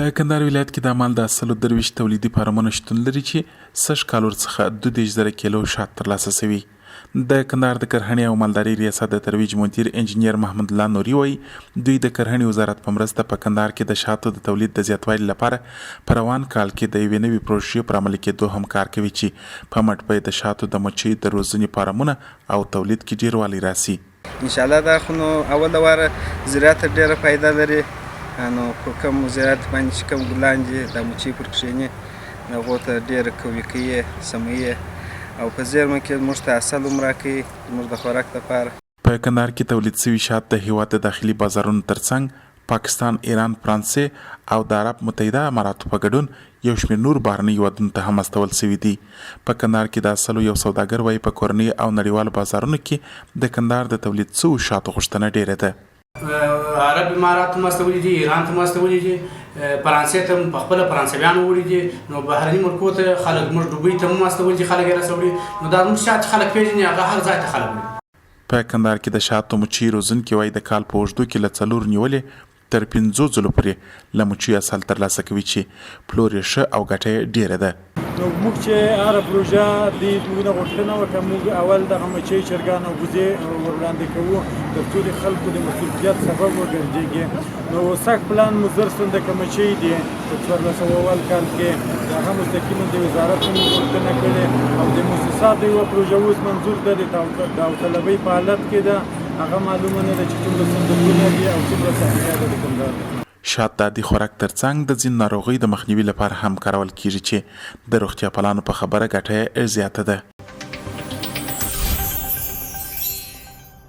په کندهار ولایت کې د مال د اصلو 23 تولیدي فارمونه شتون لري چې سږ کال ورڅخه 22,000 کیلو شات ترلاسه شوي. د کندهار د کرهڼې او مالدارۍ ریاست د ترویج مدیر انجینیر محمد الله نوري وایي دوی د کرهڼې وزارت په مرسته په کندهار کې د شاتو د تولید د زیاتوالي لپاره په روان کال کې د یوې نوې پروژې پر عملي کېدو هم کار کوي چې په مټ د شاتو د مچۍ د روزنې فارمونه او تولید کې ډیروالی راسي. انشاءالله دا خو نو اول واره زراعت ډیره فایده لري، نو په کوم زراعت باندې چې کوم ګلان دي د مچۍ پر کښېني هغو ته ډېره قوي کوي، سموي او په زیرمه کې موږ ته اصل هم راکوي زموږ د خوراک لپاره. په کندهار کې تولید شوي شات د هېواد د داخلي بازارونو ترڅنګ پاکستان، ایران، فرانسې او د عرب متحده اماراتو په ګډون یو شمېر نور بهرني هېوادونو ته هم استول شوي دي. په کندهار کې د اصلو یو سوداګر وایي په کورني او نړیوالو بازارونو کې د کندهار د تولید شوو شاتو غوښتنه ډېره ده. عرب امارات هم استولي دي، ایران ته هم استولي دي، فرانسې ته هم په خپله فرانسویان وړي دي، نو بهرني ملکو ته خلک موږ دوبۍ ته هم استولي دي، خلک یې رسوړي، نو دا زموږ شات چې خلک پېژني هغه هر ځای ته خلک وړي. په کندهار کې د شاتو مچۍ روزونکي وایي د کال په اوږدو کې له 4 نیولې تر 5 ځلو پورې له مچۍ اصل ترلاسه کوي چې پلور یې ښه او ګټه یې ډېره ده. نو موږ چې هره پروژه دې موږ نه غوښتنه وکړه موږ اول دغه مچۍ چرګان او وزې ور وړاندې کوو تر څو د خلکو د مصروفیت سبب وګرځېږي. نو سخت پلان مو زر سنده که مچۍ دي په 1400 کال کې د هغه مستقیما د وزارت هم غوښتنه کړې او د مؤسساتو یوه پروژه اوس منظور ده د داوطلبۍ په حالت کې ده، هغه معلومه نه ده چې څومره صندوقونه دي او څومره سهمیه ده د کندهار. شات د عادي خوراک ترڅنګ د ځینو ناروغیو د مخنیوي لپاره هم کارول کیږي چې د روغتیا پالانو په خبره ګټه یې زیاته ده.